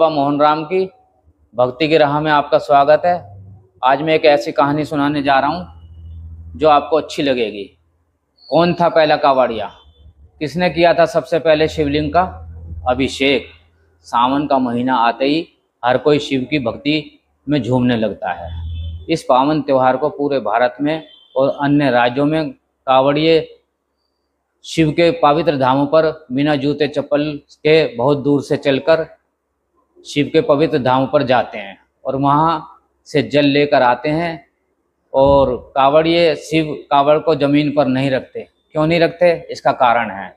बाबा मोहन राम की भक्ति की राह में आपका स्वागत है। आज मैं एक ऐसी कहानी सुनाने जा रहा हूँ जो आपको अच्छी लगेगी। कौन था पहला कावड़िया? किसने किया था सबसे पहले शिवलिंग का अभिषेक? सावन का महीना आते ही हर कोई शिव की भक्ति में झूमने लगता है। इस पावन त्यौहार को पूरे भारत में और अन्य राज्यों में कावड़िए शिव के पवित्र धामों पर बिना जूते चप्पल के बहुत दूर से चलकर शिव के पवित्र धामों पर जाते हैं और वहाँ से जल लेकर आते हैं। और कावड़िए शिव कावड़ को जमीन पर नहीं रखते। क्यों नहीं रखते? इसका कारण है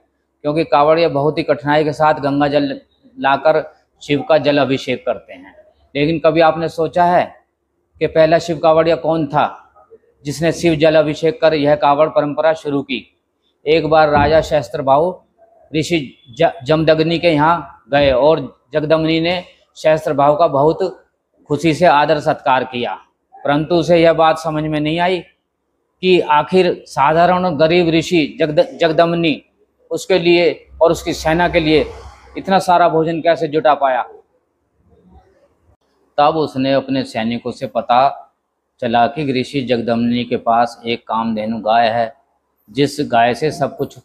क्योंकि कावड़िए बहुत ही कठिनाई के साथ गंगा जल लाकर शिव का जल अभिषेक करते हैं। लेकिन कभी आपने सोचा है कि पहला शिव कावड़िया कौन था जिसने शिव जल अभिषेक कर यह कावड़ परंपरा शुरू की? एक बार राजा सहस्त्रबाहु ऋषि जमदग्नि के यहाँ गए और जगदम्नि ने सहस्त्रबाहु का बहुत खुशी से आदर सत्कार किया, परंतु उसे यह बात समझ में नहीं आई कि आखिर साधारण गरीब ऋषि जगदम्नि उसके लिए और उसकी सेना के लिए इतना सारा भोजन कैसे जुटा पाया। तब उसने अपने सैनिकों से पता चला कि ऋषि जगदम्नि के पास एक कामधेनु गाय है, जिस गाय से सब कुछ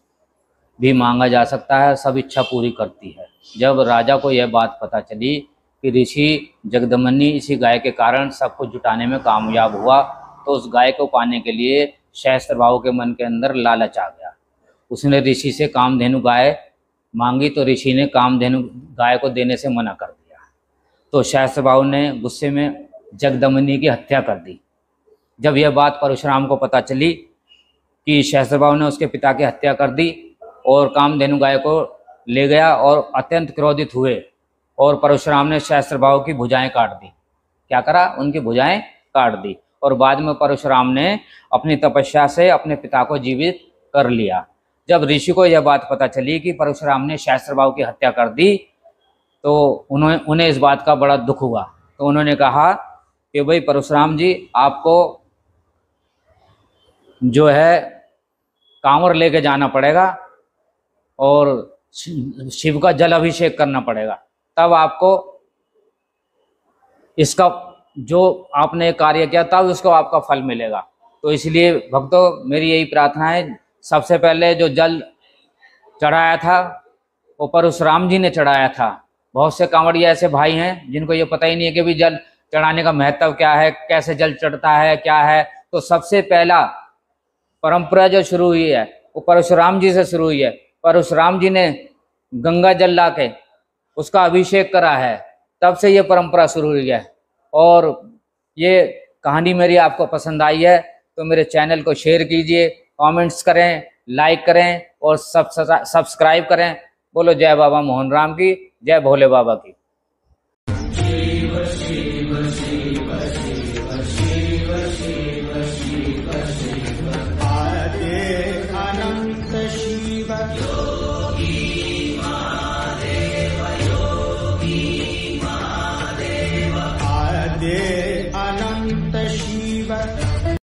भी मांगा जा सकता है, सब इच्छा पूरी करती है। जब राजा को यह बात पता चली कि ऋषि जगदम्नि इसी गाय के कारण सब कुछ जुटाने में कामयाब हुआ, तो उस गाय को पाने के लिए सहस्त्रबाहु के मन के अंदर लालच आ गया। उसने ऋषि से कामधेनु गाय मांगी तो ऋषि ने कामधेनु गाय को देने से मना कर दिया। तो सहस्त्रबाहु ने गुस्से में जगदम्नि की हत्या कर दी। जब यह बात परशुराम को पता चली कि सहस्त्रबाहु ने उसके पिता की हत्या कर दी और कामधेनु गाय को ले गया और अत्यंत क्रोधित हुए और परशुराम ने सहस्त्रबाहु की भुजाएं काट दी। क्या करा? उनकी भुजाएं काट दी। और बाद में परशुराम ने अपनी तपस्या से अपने पिता को जीवित कर लिया। जब ऋषि को यह बात पता चली कि परशुराम ने सहस्त्रबाहु की हत्या कर दी तो उन्हें इस बात का बड़ा दुख हुआ। तो उन्होंने कहा कि भाई परशुराम जी, आपको जो है कांवर लेके जाना पड़ेगा और शिव का जल अभिषेक करना पड़ेगा, तब आपको इसका जो आपने कार्य किया तब उसको आपका फल मिलेगा। तो इसलिए भक्तों, मेरी यही प्रार्थना है, सबसे पहले जो जल चढ़ाया था वो परशुराम जी ने चढ़ाया था। बहुत से कांवड़िया ऐसे भाई हैं जिनको ये पता ही नहीं है कि भी जल चढ़ाने का महत्व क्या है, कैसे जल चढ़ता है, क्या है। तो सबसे पहला परंपरा जो शुरू हुई है वो परशुराम जी से शुरू हुई है। परशुराम जी ने गंगा जल ला के उसका अभिषेक करा है, तब से ये परंपरा शुरू हुई है। और ये कहानी मेरी आपको पसंद आई है तो मेरे चैनल को शेयर कीजिए, कमेंट्स करें, लाइक करें और सब्सक्राइब करें। बोलो जय बाबा मोहन राम की, जय भोले बाबा की।